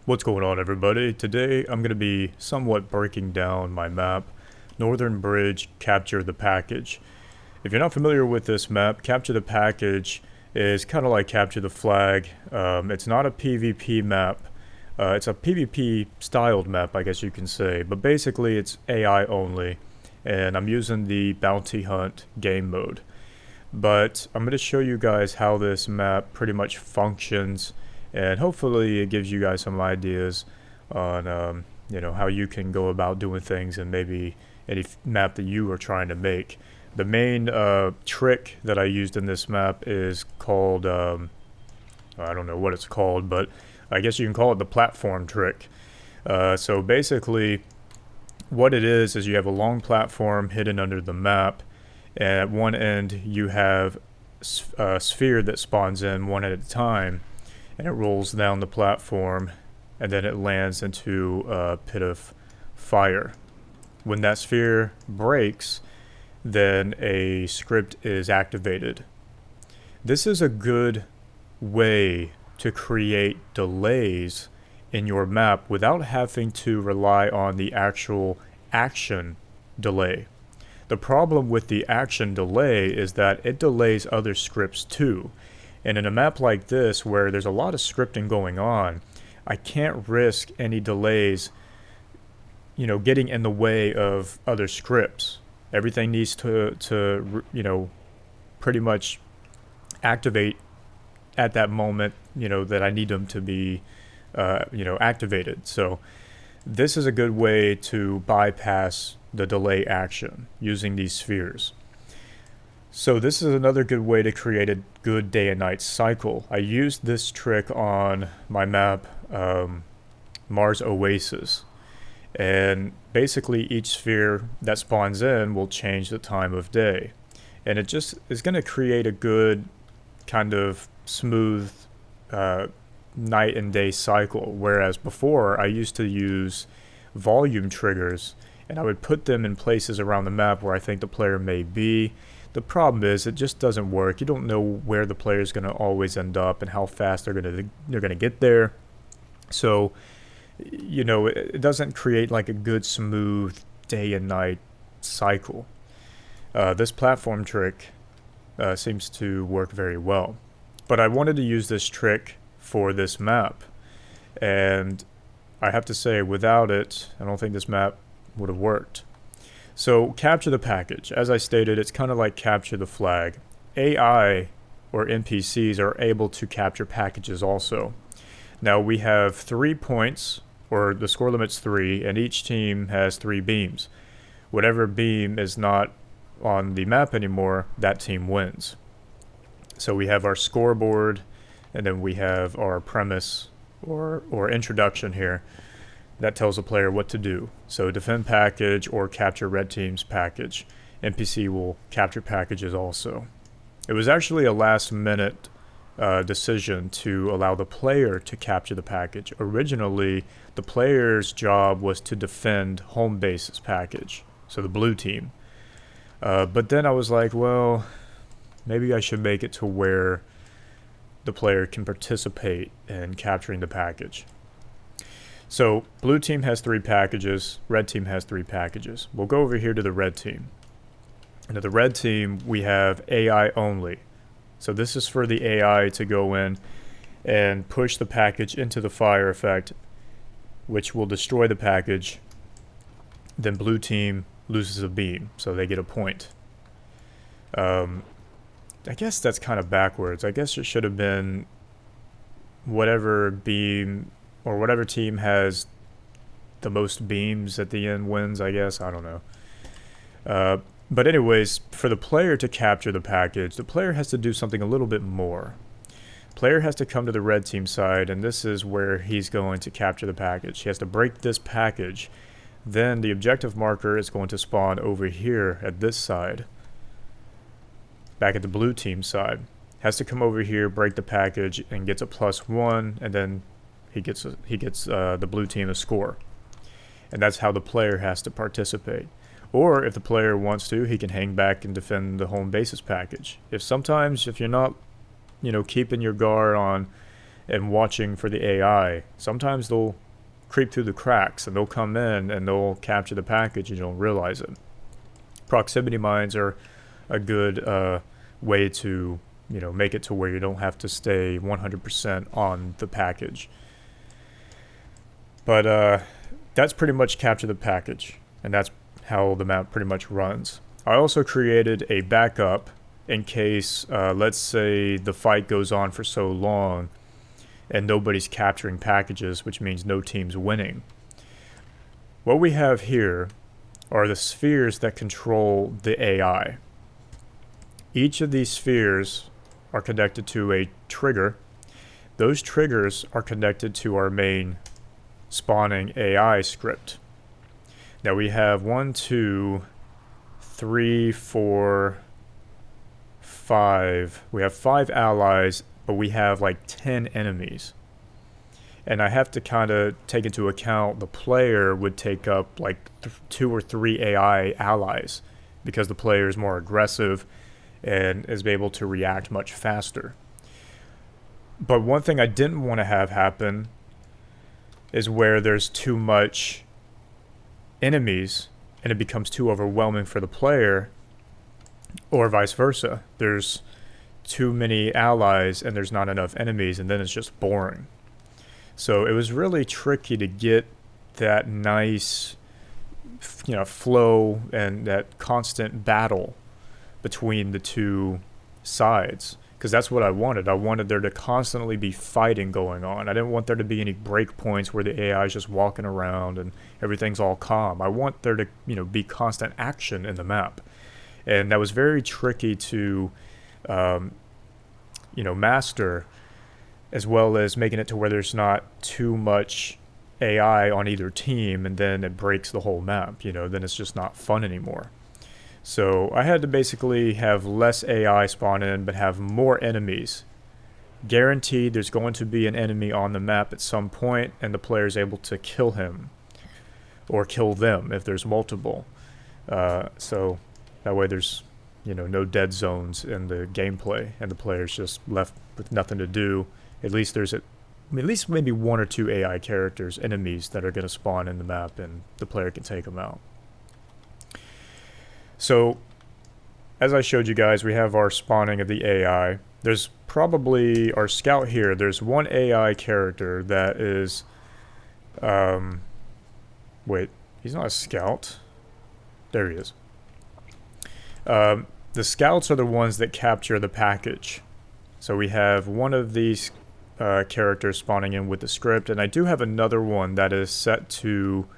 What's going on, everybody? Today I'm going to be somewhat breaking down my map, Northern Bridge Capture the Package. If you're not familiar with this map, Capture the Package is kind of like Capture the Flag. It's not a PvP map. It's a PvP styled map, I guess you can say, but basically it's AI only, and I'm using the Bounty Hunt game mode. But I'm going to show you guys how this map pretty much functions, and hopefully it gives you guys some ideas on how you can go about doing things and maybe any map that you are trying to make. The main trick that I used in this map is called I don't know what it's called, but I guess you can call it the platform trick. So basically what it is you have a long platform hidden under the map, and at one end you have a sphere that spawns in one at a time, and it rolls down the platform, and then it lands into a pit of fire. When that sphere breaks, then a script is activated. This is a good way to create delays in your map without having to rely on the actual action delay. The problem with the action delay is that it delays other scripts too. And in a map like this, where there's a lot of scripting going on, I can't risk any delays, getting in the way of other scripts. Everything needs to pretty much activate at that moment, that I need them to be, activated. So this is a good way to bypass the delay action using these spheres. So this is another good way to create a good day and night cycle. I used this trick on my map, Mars Oasis, and basically each sphere that spawns in will change the time of day, and it just is going to create a good kind of smooth night and day cycle. Whereas before I used to use volume triggers, and I would put them in places around the map where I think the player may be. The problem is it just doesn't work. You don't know where the player is going to always end up and how fast they're going to get there. So, it doesn't create like a good smooth day and night cycle. This platform trick seems to work very well. But I wanted to use this trick for this map, and I have to say, without it, I don't think this map would have worked. So capture the package. As I stated, it's kind of like capture the flag. AI or NPCs are able to capture packages also. Now we have 3 points, or the score limit's 3, and each team has 3 beams. Whatever beam is not on the map anymore, that team wins. So we have our scoreboard, and then we have our premise or introduction here that tells the player what to do. So defend package or capture red team's package. NPC will capture packages also. It was actually a last minute decision to allow the player to capture the package. Originally, the player's job was to defend home base's package, so the blue team. But then I was like, well, maybe I should make it to where the player can participate in capturing the package. So blue team has 3 packages, red team has 3 packages. We'll go over here to the red team. And to the red team, we have AI only. So this is for the AI to go in and push the package into the fire effect, which will destroy the package. Then blue team loses a beam, so they get a point. I guess that's kind of backwards. I guess it should have been whatever beam or whatever team has the most beams at the end wins, I guess. I don't know. But anyways, for the player to capture the package, the player has to do something a little bit more. Player has to come to the red team side, and this is where he's going to capture the package. He has to break this package. Then the objective marker is going to spawn over here at this side, back at the blue team side. Has to come over here, break the package, and gets a +1, and then he gets the blue team a score. And that's how the player has to participate. Or if the player wants to, he can hang back and defend the home bases package. If you're not, keeping your guard on and watching for the AI. Sometimes they'll creep through the cracks and they'll come in and they'll capture the package and you don't realize it. Proximity mines are a good way to make it to where you don't have to stay 100% on the package. But that's pretty much capture the package, and that's how the map pretty much runs. I also created a backup in case, let's say, the fight goes on for so long and nobody's capturing packages, which means no team's winning. What we have here are the spheres that control the AI. Each of these spheres are connected to a trigger. Those triggers are connected to our main spawning AI script. Now we have 1, 2, 3, 4, 5. We have 5 allies, but we have like 10 enemies. And I have to kind of take into account the player would take up like 2 or 3 AI allies because the player is more aggressive and is able to react much faster. But one thing I didn't want to have happen is where there's too much enemies and it becomes too overwhelming for the player, or vice versa. There's too many allies and there's not enough enemies, and then it's just boring. So it was really tricky to get that nice flow and that constant battle between the two sides, because that's what I wanted. I wanted there to constantly be fighting going on. I didn't want there to be any break points where the AI is just walking around and everything's all calm. I want there to be constant action in the map, and that was very tricky to master, as well as making it to where there's not too much AI on either team, and then it breaks the whole map. Then it's just not fun anymore. So I had to basically have less AI spawn in, but have more enemies. Guaranteed there's going to be an enemy on the map at some point, and the player is able to kill him or kill them if there's multiple. So that way there's no dead zones in the gameplay, and the player's just left with nothing to do. At least there's at least maybe 1 or 2 AI characters, enemies that are going to spawn in the map, and the player can take them out. So, as I showed you guys, we have our spawning of the AI. There's probably our scout here. There's 1 AI character that is, wait, he's not a scout. There he is. The scouts are the ones that capture the package. So we have 1 of these characters spawning in with the script, and I do have another one that is set to...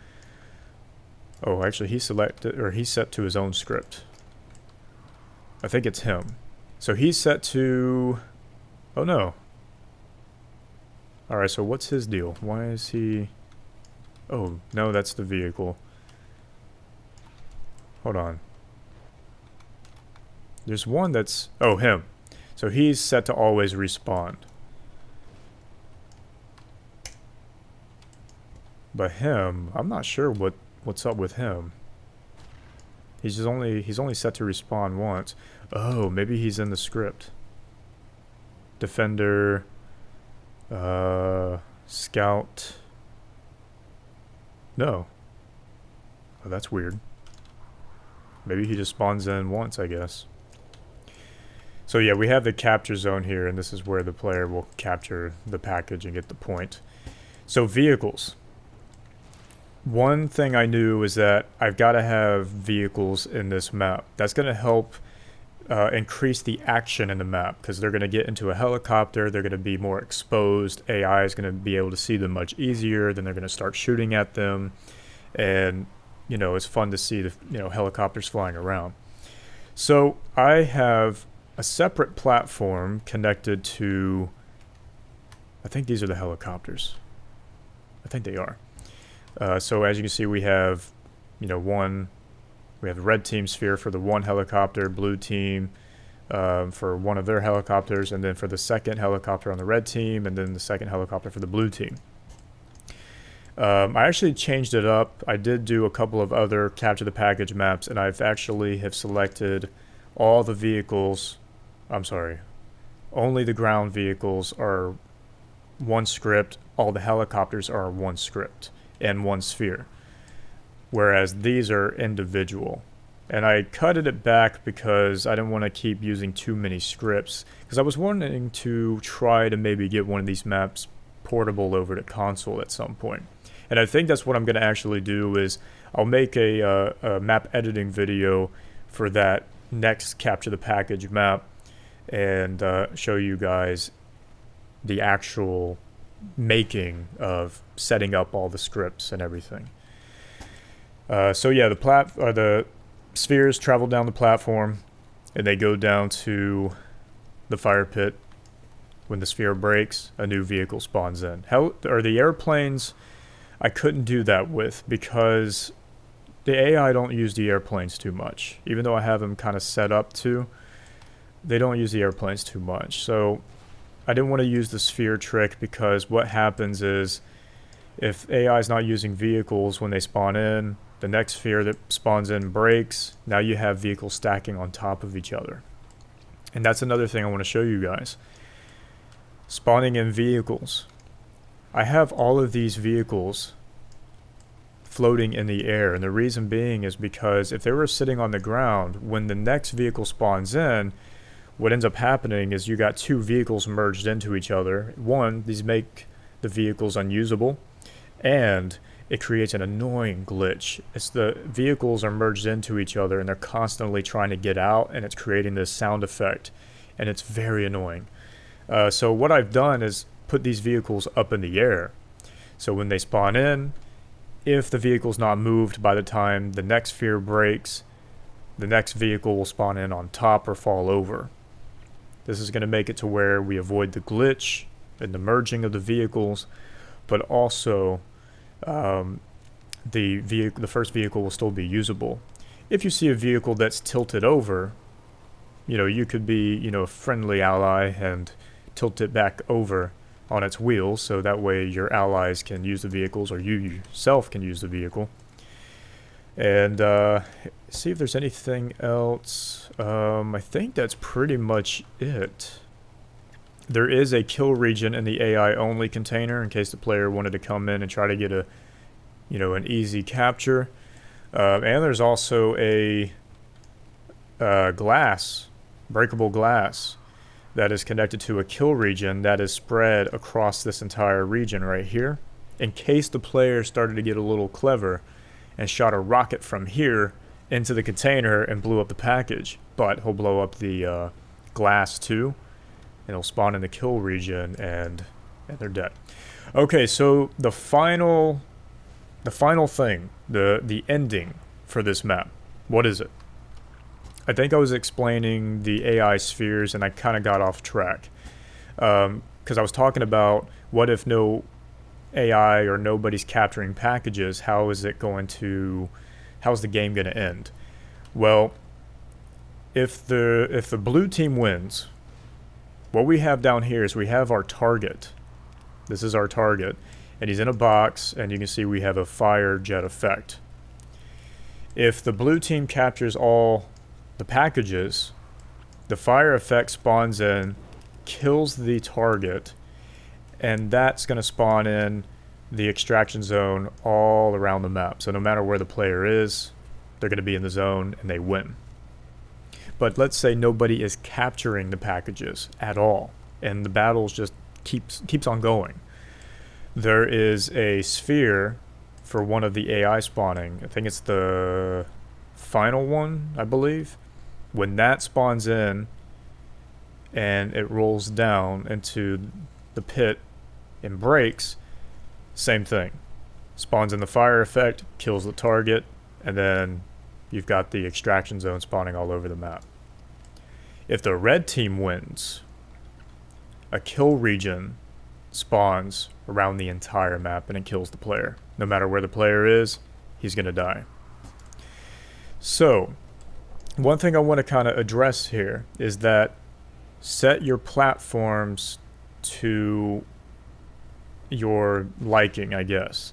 Oh, actually, he's set to his own script. I think it's him. So he's set to... Oh, no. Alright, so what's his deal? Why is he... Oh, no, that's the vehicle. Hold on. There's one that's... Oh, him. So he's set to always respawn. But him, I'm not sure what's up with him. He's only set to respawn once. Oh, maybe he's in the script. Defender, scout. No. Oh, that's weird. Maybe he just spawns in once, I guess. So yeah, we have the capture zone here, and this is where the player will capture the package and get the point. So vehicles. One thing I knew is that I've got to have vehicles in this map. That's going to help increase the action in the map, because they're going to get into a helicopter, they're going to be more exposed, AI is going to be able to see them much easier, then they're going to start shooting at them, and it's fun to see the helicopters flying around. So I have a separate platform connected to, I think these are the helicopters. I think they are. So as you can see, we have, we have the red team sphere for the 1 helicopter, blue team for 1 of their helicopters, and then for the second helicopter on the red team, and then the second helicopter for the blue team. I actually changed it up. I did do a couple of other capture the package maps, and I've actually have selected all the vehicles. I'm sorry, only the ground vehicles are one script, all the helicopters are one script and one sphere, whereas these are individual. And I cutted it back because I didn't want to keep using too many scripts, because I was wanting to try to maybe get one of these maps portable over to console at some point. And I think that's what I'm going to actually do is I'll make a map editing video for that next Capture the Package map and show you guys the actual making of setting up all the scripts and everything. So yeah, the spheres travel down the platform and they go down to the fire pit. When the sphere breaks, a new vehicle spawns in. The airplanes, I couldn't do that with because the AI don't use the airplanes too much. Even though I have them kind of set up to, they don't use the airplanes too much. So I didn't want to use the sphere trick because what happens is if AI is not using vehicles when they spawn in, the next sphere that spawns in breaks. Now you have vehicles stacking on top of each other. And that's another thing I want to show you guys. Spawning in vehicles. I have all of these vehicles floating in the air, and the reason being is because if they were sitting on the ground, when the next vehicle spawns in, what ends up happening is you got two vehicles merged into each other. One, these make the vehicles unusable, and it creates an annoying glitch. It's the vehicles are merged into each other and they're constantly trying to get out, and it's creating this sound effect, and it's very annoying. So what I've done is put these vehicles up in the air. So when they spawn in, if the vehicle's not moved by the time the next sphere breaks, the next vehicle will spawn in on top or fall over. This is going to make it to where we avoid the glitch and the merging of the vehicles, but also the first vehicle will still be usable. If you see a vehicle that's tilted over, you could be, a friendly ally and tilt it back over on its wheels, so that way your allies can use the vehicles or you yourself can use the vehicle. And see if there's anything else. I think that's pretty much it. There is a kill region in the AI only container in case the player wanted to come in and try to get an easy capture. And there's also a breakable glass that is connected to a kill region that is spread across this entire region right here, in case the player started to get a little clever and shot a rocket from here into the container and blew up the package. But he'll blow up the glass too, and he'll spawn in the kill region, and they're dead. Okay, so the final thing, the ending for this map, what is it? I think I was explaining the AI spheres and I kind of got off track. Because I was talking about what if no AI or nobody's capturing packages, how's the game going to end? Well, if the blue team wins, what we have down here is we have our target. This is our target, and he's in a box, and you can see we have a fire jet effect. If the blue team captures all the packages, the fire effect spawns in, kills the target, and that's going to spawn in the extraction zone all around the map. So no matter where the player is, they're going to be in the zone and they win. But let's say nobody is capturing the packages at all, and the battles just keeps on going. There is a sphere for one of the AI spawning. I think it's the final one, I believe. When that spawns in and it rolls down into the pit and breaks, same thing. Spawns in the fire effect, kills the target, and then you've got the extraction zone spawning all over the map. If the red team wins, a kill region spawns around the entire map and it kills the player. No matter where the player is, he's going to die. So, one thing I want to kind of address here is that set your platforms to your liking, I guess.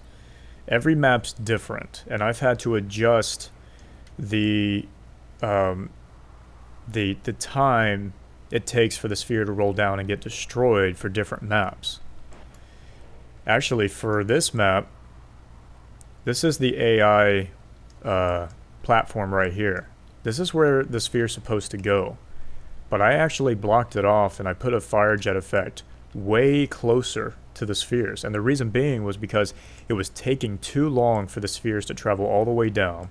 Every map's different, and I've had to adjust the time it takes for the sphere to roll down and get destroyed for different maps. Actually, for this map, this is the AI platform right here. This is where the sphere is supposed to go. But I actually blocked it off and I put a fire jet effect way closer to the spheres. And the reason being was because it was taking too long for the spheres to travel all the way down.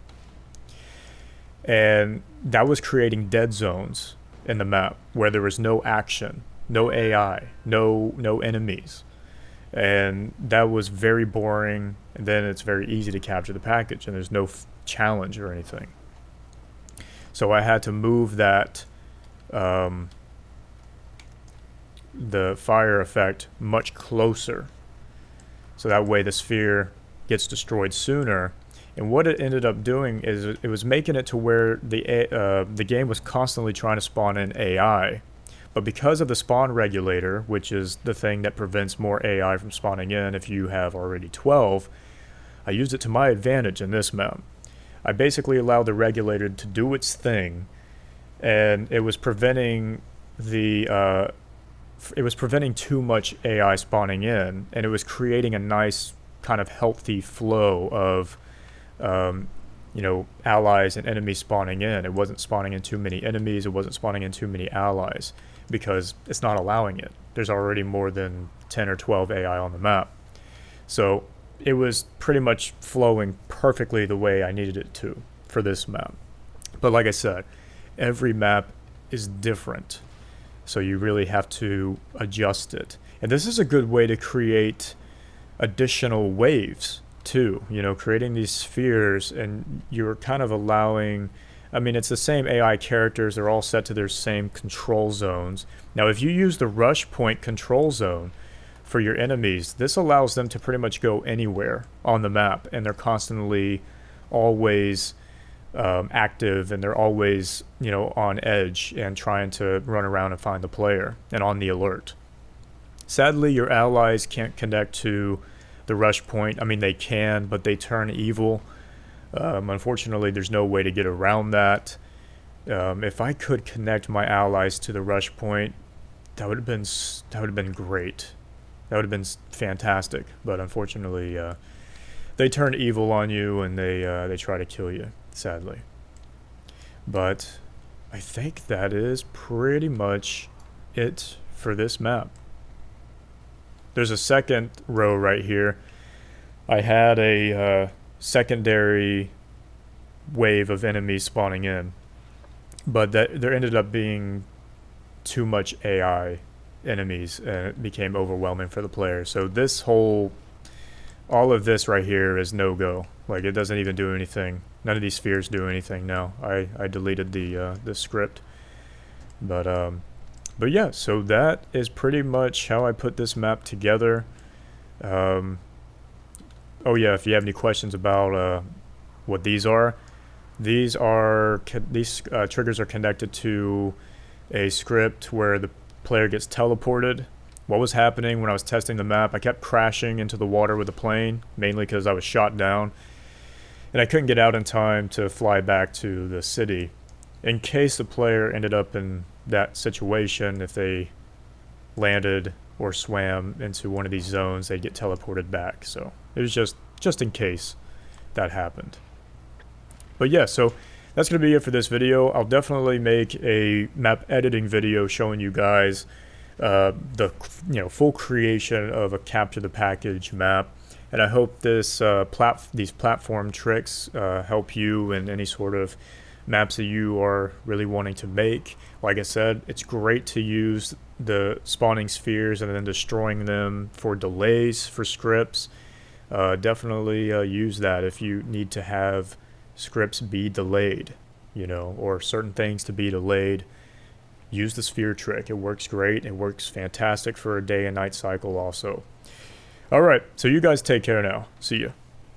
And that was creating dead zones in the map where there was no action, no AI, no enemies. And that was very boring. And then it's very easy to capture the package and there's no challenge or anything. So I had to move that the fire effect much closer, so that way the sphere gets destroyed sooner. And what it ended up doing is it was making it to where the game was constantly trying to spawn in AI, but because of the spawn regulator, which is the thing that prevents more AI from spawning in if you have already 12, I used it to my advantage in this map. I basically allowed the regulator to do its thing, and it was preventing too much AI spawning in, and it was creating a nice kind of healthy flow of allies and enemies spawning in. It wasn't spawning in too many enemies, it wasn't spawning in too many allies, because it's not allowing it. There's already more than 10 or 12 AI on the map. So it was pretty much flowing perfectly the way I needed it to for this map. But like I said, every map is different, so you really have to adjust it. And this is a good way to create additional waves too, creating these spheres, and you're kind of allowing, it's the same AI characters, they're all set to their same control zones. Now if you use the rush point control zone for your enemies, this allows them to pretty much go anywhere on the map, and they're constantly always active, and they're always on edge and trying to run around and find the player and on the alert. Sadly, your allies can't connect to the rush point. They can, but they turn evil. Unfortunately, there's no way to get around that. If I could connect my allies to the rush point, that would have been great. That would have been fantastic. But unfortunately, they turn evil on you, and they try to kill you, sadly. But I think that is pretty much it for this map. There's a second row right here. I had a secondary wave of enemies spawning in, but there ended up being too much AI enemies, and it became overwhelming for the player. So all of this right here is no-go. Like, it doesn't even do anything. None of these spheres do anything now. I deleted the script. But yeah, so that is pretty much how I put this map together. Oh yeah, if you have any questions about what these are, these triggers are connected to a script where the player gets teleported. What was happening when I was testing the map, I kept crashing into the water with the plane, mainly because I was shot down, and I couldn't get out in time to fly back to the city. In case the player ended up in that situation, if they landed or swam into one of these zones, they'd get teleported back. So it was just in case that happened. But yeah, so that's going to be it for this video. I'll definitely make a map editing video showing you guys the full creation of a capture the package map, and I hope these platform tricks help you in any sort of maps that you are really wanting to make. Like I said, it's great to use the spawning spheres and then destroying them for delays for scripts. Definitely use that if you need to have scripts be delayed, or certain things to be delayed. Use the sphere trick. It works great. It works fantastic for a day and night cycle also. Alright, so you guys take care now. See ya.